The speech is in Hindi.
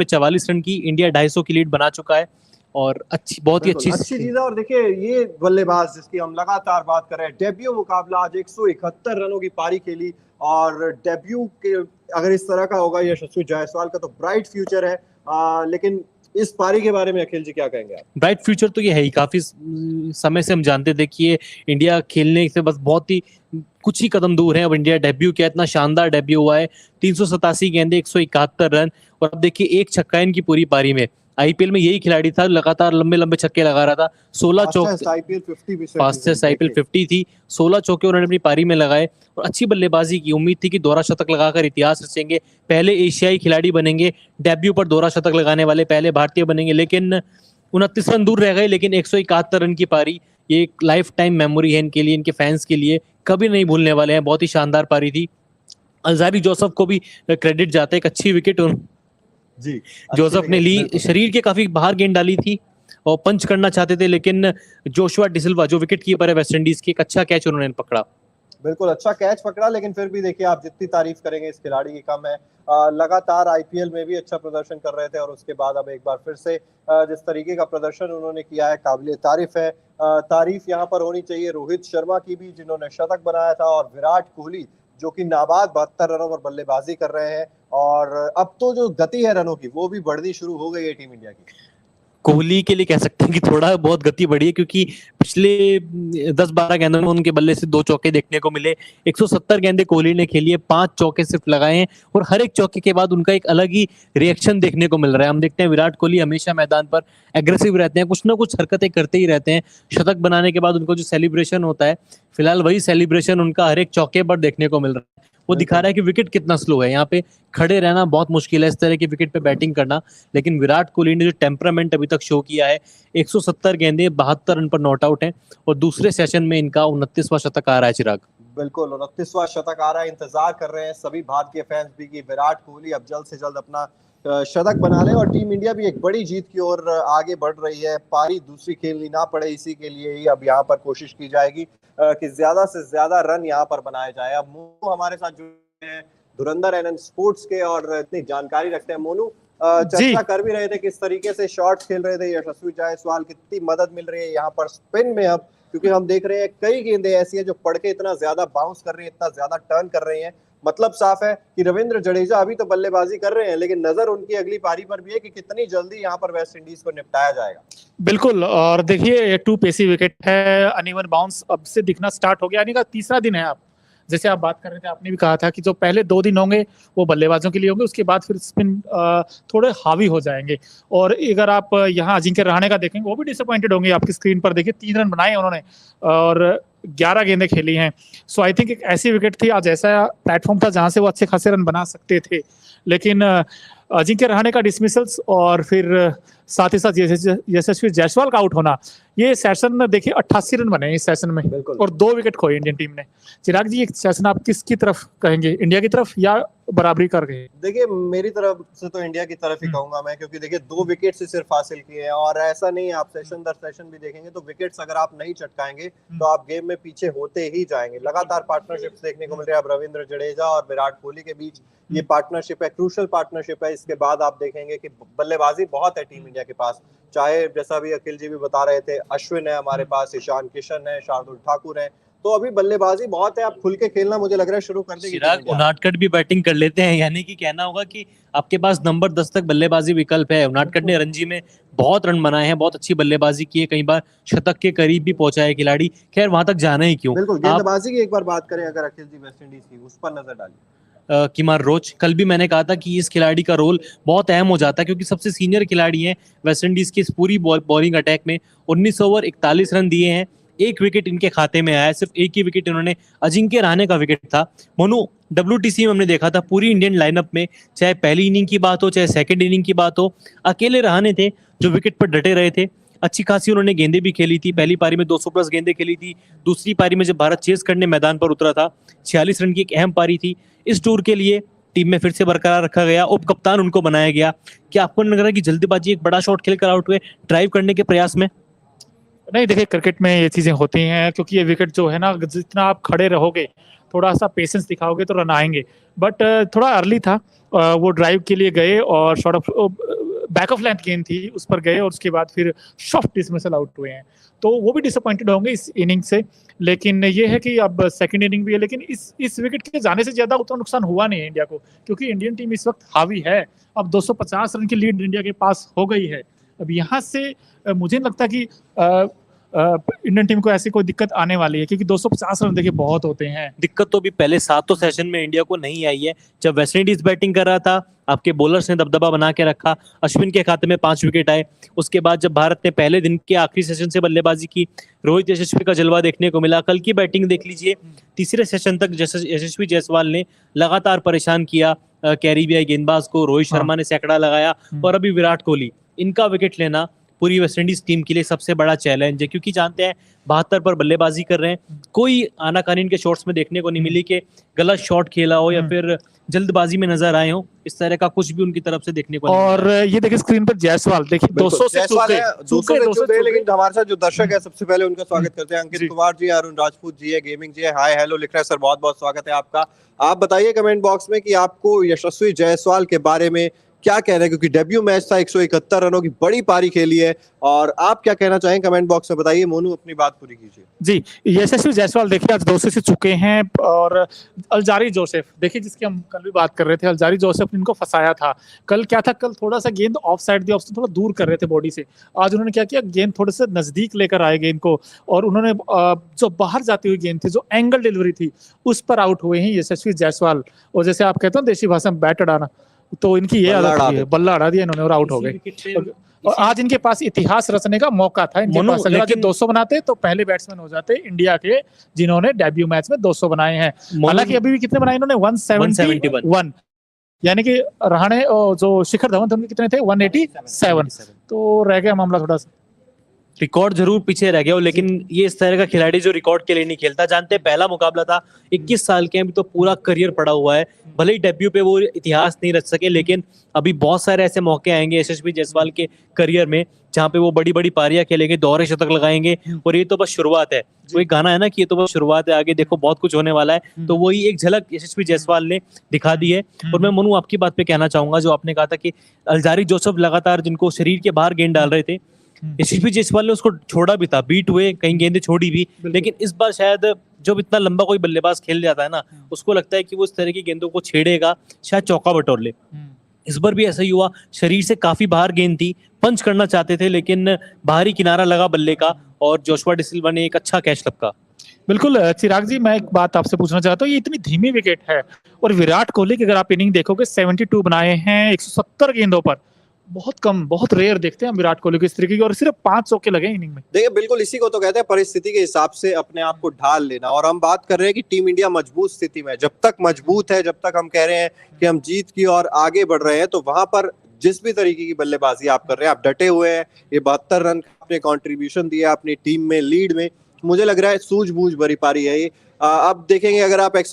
पे 44 रन की, इंडिया 250 की लीड बना चुका है और बहुत ही अच्छी चीज है। और देखिए ये बल्लेबाज जिसकी हम लगातार बात कर रहे हैं, डेब्यू मुकाबला आज 171 रनों की पारी खेली, और डेब्यू के अगर इस तरह का होगा यशस्वी जायसवाल का तो ब्राइट फ्यूचर है। लेकिन इस पारी के बारे में अखिल जी क्या कहेंगे आप? ब्राइट फ्यूचर तो ये है ही, काफी समय से हम जानते थे कि ये इंडिया खेलने से बस बहुत ही कुछ ही कदम दूर है। अब इंडिया डेब्यू किया, इतना शानदार डेब्यू हुआ है, 387 गेंदे, 171 रन, और अब देखिए एक छक्का इनकी पूरी पारी में। आईपीएल में यही खिलाड़ी था, लगातार लंबे लंबे छक्के लगा रहा था, 16 चौके, फास्टेस्ट आईपीएल 50 थी, 16 चौके उन्होंने अपनी पारी में लगाए और अच्छी बल्लेबाजी की। उम्मीद थी कि दोहरा शतक लगाकर इतिहास रचेंगे, पहले एशियाई खिलाड़ी बनेंगे डेब्यू पर दोहरा शतक लगाने वाले, पहले भारतीय बनेंगे, लेकिन 29 रन दूर रह गए। लेकिन 171 रन की पारी, ये एक लाइफ टाइम मेमोरी है इनके लिए, इनके फैंस के लिए, कभी नहीं भूलने वाले हैं। बहुत ही शानदार पारी थी। अलजारी जोसेफ को भी क्रेडिट जाता है, एक अच्छी विकेट जी जोसेफ ने ली, शरीर के काफी बाहर गेंद डाली थी और पंच करना चाहते थे, लेकिन जोशुआ डिसिल्वा जो विकेट कीपर है वेस्टइंडीज की, एक अच्छा कैच उन्होंने पकड़ा। बिल्कुल अच्छा कैच पकड़ा, लेकिन फिर भी देखिए आप जितनी तारीफ करेंगे इस खिलाड़ी की कम है। लगातार आईपीएल में भी अच्छा प्रदर्शन कर रहे थे और उसके बाद अब एक बार फिर से जिस तरीके का प्रदर्शन उन्होंने किया है काबिल तारीफ है। तारीफ यहाँ पर होनी चाहिए रोहित शर्मा की भी, जिन्होंने शतक बनाया था, और विराट कोहली जो कि नाबाद 72 रनों पर बल्लेबाजी कर रहे हैं। और अब तो जो गति है रनों की वो भी बढ़नी शुरू हो गई है टीम इंडिया की। कोहली के लिए कह सकते हैं कि थोड़ा बहुत गति बढ़ी है, क्योंकि पिछले 10-12 गेंदों में उनके बल्ले से 2 चौके देखने को मिले। 170 गेंदे कोहली ने खेली है, 5 चौके सिर्फ लगाए हैं, और हर एक चौके के बाद उनका एक अलग ही रिएक्शन देखने को मिल रहा है। हम देखते हैं विराट कोहली हमेशा मैदान पर एग्रेसिव रहते हैं, कुछ ना कुछ हरकतें करते ही रहते हैं। शतक बनाने के बाद उनको जो सेलिब्रेशन होता है, फिलहाल वही सेलिब्रेशन उनका हर एक चौके पर देखने को मिल रहा है। वो दिखा रहा है कि विकेट कितना स्लो है, यहाँ पे खड़े रहना बहुत मुश्किल है, इस तरह की विकेट पे बैटिंग करना। लेकिन विराट कोहली ने जो टेम्परामेंट अभी तक शो किया है, 170 गेंदे 72 रन पर नॉट आउट है, और दूसरे सेशन में इनका 29वां शतक आ रहा है। चिराग, बिल्कुल 29वां शतक आ रहा है। इंतजार कर रहे हैं सभी भारतीय फैंस भी कि विराट कोहली अब जल्द से जल्द अपना शतक बना ले, और टीम इंडिया भी एक बड़ी जीत की ओर आगे बढ़ रही है। पारी दूसरी खेलनी ना पड़े, इसी के लिए ही अब यहाँ पर कोशिश की जाएगी कि ज्यादा से ज्यादा रन यहाँ पर बनाए जाए। अब मोनू हमारे साथ जुड़े हैं, धुरंधर एनएन स्पोर्ट्स के, और इतनी जानकारी रखते हैं। मोनू, चर्चा कर भी रहे थे किस तरीके से शॉट्स खेल रहे थे यशस्वी जायसवाल, कितनी मदद मिल रही है यहाँ पर स्पिन में अब, क्योंकि हम देख रहे हैं कई गेंदें ऐसी हैं जो पड़ के इतना ज्यादा बाउंस कर रही है, इतना ज्यादा टर्न कर रही है। मतलब साफ है कि रविंद्र जडेजा अभी तो बल्लेबाजी कर रहे हैं, लेकिन नजर उनकी अगली पारी पर भी है कि कितनी जल्दी यहाँ पर वेस्ट इंडीज को निपटाया जाएगा। बिल्कुल, और देखिए ये 2 पेसी विकेट है, अनइवन बाउंस अब से दिखना स्टार्ट हो गया, यानी का तीसरा दिन है। आप जैसे आप बात कर रहे थे, आपने भी कहा था कि जो पहले 2 दिन होंगे वो बल्लेबाजों के लिए होंगे, उसके बाद फिर स्पिन थोड़े हावी हो जाएंगे। और अगर आप यहाँ अजिंक्य रहाणे का देखेंगे, वो भी डिसअपॉइंटेड होंगे। आपकी स्क्रीन पर देखिए 3 रन बनाए उन्होंने और 11 गेंदें खेली हैं। सो आई थिंक एक ऐसी विकेट थी, आज ऐसा प्लेटफॉर्म था जहां से वो अच्छे खासे रन बना सकते थे, लेकिन अजिंक्य रहाणे का डिसमिसल्स और फिर साथ ही साथ यशस्वी जायसवाल का आउट होना, ये सेशन में देखिए 88 रन बने इस सेशन में, और 2 विकेट खोए इंडियन टीम ने। चिराग जी, एक सेशन आप किसकी तरफ कहेंगे, इंडिया की तरफ या बराबरी कर गए? देखिए मेरी तरफ से तो इंडिया की तरफ ही कहूंगा मैं, क्योंकि देखिए 2 विकेट से सिर्फ हासिल किए हैं, और ऐसा नहीं, आप सेशन दर सेशन भी देखेंगे तो विकेट्स अगर आप नहीं चटकाएंगे तो आप गेम में पीछे होते ही जाएंगे। लगातार पार्टनरशिप्स देखने को मिल रहे हैं। अब रविंद्र जडेजा और विराट कोहली के बीच ये पार्टनरशिप है, क्रूशल पार्टनरशिप है। इसके बाद आप देखेंगे कि बल्लेबाजी बहुत है टीम इंडिया के पास, चाहे जैसा भी अखिल जी भी बता रहे थे, अश्विन है हमारे पास, ईशान किशन है, शार्दुल ठाकुर है, तो अभी बल्लेबाजी बहुत है। आप खुल के खेलना मुझे लग रहा है शुरू कर देंगे। चिराग, उनादकट भी बैटिंग कर लेते हैं, यानी कि कहना होगा कि आपके पास नंबर 10 तक बल्लेबाजी विकल्प है। उनादकट ने रणजी में बहुत रन बनाए हैं, बहुत अच्छी बल्लेबाजी की है, कई बार शतक के करीब भी पहुंचा है खिलाड़ी। खैर, वहां तक जाना ही क्यों। बिल्कुल, गेंदबाजी की एक बार बात करें अगर अखिल जी वेस्ट इंडीज की, उस पर नजर डालिए। किमार रोच, कल भी मैंने कहा था कि इस खिलाड़ी का रोल बहुत अहम हो जाता है, क्योंकि सबसे सीनियर खिलाड़ी हैं वेस्टइंडीज की इस पूरी बॉलिंग अटैक में। 19 ओवर 41 रन दिए हैं, 1 विकेट इनके खाते में आया है, सिर्फ 1 ही विकेट इन्होंने, अजिंक्य रहाणे का विकेट था। मोनू, WTC में हमने देखा था पूरी इंडियन लाइनअप में, चाहे पहली इनिंग की बात हो चाहे सेकंड इनिंग की बात हो, अकेले रहाणे थे जो विकेट पर डटे रहे थे। अच्छी खासी उन्होंने गेंदें भी खेली थी, पहली पारी में 200 प्लस गेंदें खेली थी, दूसरी पारी में जब भारत चेस करने मैदान पर उतरा था 46 रन की एक अहम पारी थी। इस टूर के लिए टीम में फिर से बरकरार रखा गया, उप कप्तान उनको बनाया गया। क्या आपको नहीं लग रहा कि जल्दबाजी, एक बड़ा शॉट खेलकर आउट हुए ड्राइव करने के प्रयास में? नहीं, देखिए क्रिकेट में ये चीजें होती हैं, क्योंकि ये विकेट जो है ना, जितना आप खड़े रहोगे थोड़ा सा पेशेंस दिखाओगे तो रन आएंगे, बट थोड़ा अर्ली था। वो ड्राइव के लिए गए और short of back of length गेंद थी, उस पर गए और उसके बाद फिर सॉफ्ट डिसमिसल आउट हुए हैं, तो वो भी डिसअपॉइंटेड होंगे इस इनिंग से। लेकिन ये है कि अब सेकंड इनिंग भी है, लेकिन इस विकेट के जाने से ज्यादा उतना नुकसान हुआ नहीं है इंडिया को, क्योंकि इंडियन टीम इस वक्त हावी है। अब 250 रन की लीड इंडिया के पास हो गई है। अब यहाँ से मुझे नहीं लगता कि इंडियन टीम को ऐसी कोई दिक्कत आने वाली है, क्योंकि 250 रन देखिए बहुत होते हैं। दिक्कत तो अभी पहले 7 सेशन में इंडिया को नहीं आई है। जब वेस्टइंडीज बैटिंग कर रहा था, आपके बॉलर्स ने दबदबा बना के रखा, अश्विन के खाते में 5 विकेट आए। उसके बाद जब भारत ने पहले दिन के आखिरी सेशन से बल्लेबाजी की, रोहित यशस्वी का जलवा देखने को मिला। कल की बैटिंग देख लीजिए, तीसरे सेशन तक यशस्वी जायसवाल ने लगातार परेशान किया कैरिबियाई गेंदबाज को। रोहित शर्मा ने सैकड़ा लगाया, और अभी विराट कोहली, इनका विकेट लेना पूरी वेस्टइंडीज टीम के लिए सबसे बड़ा चैलेंज है, क्योंकि जानते हैं 72 पर बल्लेबाजी कर रहे हैं। कोई आनाकानी इनके शॉट्स में देखने को नहीं मिली कि गलत शॉट खेला हो या फिर जल्दबाजी में नजर आए हो, इस तरह का कुछ भी उनकी तरफ से देखने को नहीं और ये देखिए स्क्रीन पर जायसवाल, देखिए 200 से चूक गए, लेकिन हमारे साथ जो दर्शक है सबसे पहले उनका स्वागत करते हैं। अंकित कुमार जी, अरुण राजपूत जी है, गेमिंग जी है, हाय हेलो लिख रहे हैं। सर बहुत बहुत स्वागत है आपका। आप बताइए कमेंट बॉक्स में कि आपको यशस्वी जायसवाल के बारे में क्या कह रहे हैं, क्योंकि डेब्यू मैच था, 171 रनों की बड़ी पारी खेली है, और आप क्या कहना चाहें कमेंट बॉक्स में बताइए। मोनू अपनी बात पूरी कीजिए। जी, यशस्वी जायसवाल देखिए आज 200 से चुके हैं, और अल्जारी जोसेफ देखिए, जिसकी हम कल भी बात कर रहे थे, अल्जारी जोसेफ ने इनको फंसाया था। कल क्या था, कल थोड़ा सा गेंद ऑफ साइड दी, ऑफ थोड़ा दूर कर रहे थे बॉडी से। आज उन्होंने क्या किया, गेंद थोड़े से नजदीक लेकर आए गेंद को, और उन्होंने जो बाहर जाती हुई गेंद थी, जो एंगल डिलीवरी थी, उस पर आउट हुए हैं यशस्वी जायसवाल। और जैसे आप कहते हो देशी भाषा में बैट अड़ाना, तो इनकी ये आदत है, बल्ला अड़ा दिया इन्होंने और आउट हो गए। और आज इनके पास इतिहास रचने का मौका था इनके पास। अगर आज 200 बनाते तो पहले बैट्समैन हो जाते इंडिया के जिन्होंने डेब्यू मैच में 200 बनाए हैं। हालांकि अभी भी कितने बनाए इन्होंने, 171, यानी कि रहाणे जो शिखर धवन थे उनके कितने थे, 187, तो रह गया मामला थोड़ा सा। रिकॉर्ड जरूर पीछे रह गया हो, लेकिन ये इस तरह का खिलाड़ी जो रिकॉर्ड के लिए नहीं खेलता। जानते हैं पहला मुकाबला था, 21 साल के हैं, अभी तो पूरा करियर पड़ा हुआ है। भले ही डेब्यू पे वो इतिहास नहीं रच सके, लेकिन अभी बहुत सारे ऐसे मौके आएंगे यशस्वी जायसवाल के करियर में जहाँ पे वो बड़ी बड़ी पारियां खेलेंगे, दोहरे शतक लगाएंगे, और ये तो बस शुरुआत है। वो एक गाना है ना कि ये तो बस शुरुआत है, आगे देखो बहुत कुछ होने वाला है। तो वही एक झलक यशस्वी जायसवाल ने दिखा दी है। और मैं मनु आपकी बात पे कहना चाहूंगा, जो आपने कहा था कि अल्जारी जोसेफ लगातार जिनको शरीर के बाहर गेंद डाल रहे थे, यशस्वी जायसवाल ने उसको छोड़ा भी था, बीट हुए, कहीं गेंदें छोड़ी भी, लेकिन इस बार शायद जब इतना लंबा कोई बल्लेबाज खेल जाता है ना, उसको लगता है कि वो इस तरह की गेंदों को छेड़ेगा, शायद चौका बटोर ले। इस बार भी ऐसा ही हुआ, शरीर से काफी बाहर गेंद थी, पंच करना चाहते थे, लेकिन बाहरी किनारा लगा बल्ले का, और जोशुआ डिसिल्वा ने एक अच्छा कैच लपका। बिल्कुल चिराग जी, मैं एक बात आपसे पूछना चाहता हूँ, ये इतनी धीमी विकेट है, और विराट कोहली की अगर आप इनिंग देखोगे 72 बनाए हैं 170 गेंदों पर, बहुत कम, बहुत रेयर देखते हैं हम विराट कोहली को इस तरीके की, और सिर्फ 5 चौके लगे इनिंग में। देखिए बिल्कुल इसी को तो कहते हैं परिस्थिति के हिसाब से अपने आप को ढाल लेना। और हम बात कर रहे हैं कि टीम इंडिया मजबूत स्थिति में, जब तक मजबूत है, जब तक हम कह रहे हैं कि हम जीत की और आगे बढ़ रहे हैं, तो वहां पर जिस भी तरीके की बल्लेबाजी आप कर रहे हैं, आप डटे हुए हैं। ये 72 रन आपने कॉन्ट्रीब्यूशन दिया अपनी टीम में, लीड में, मुझे लग रहा है सूझबूझ भरी पारी है ये। अब देखेंगे अगर आप एक्सेल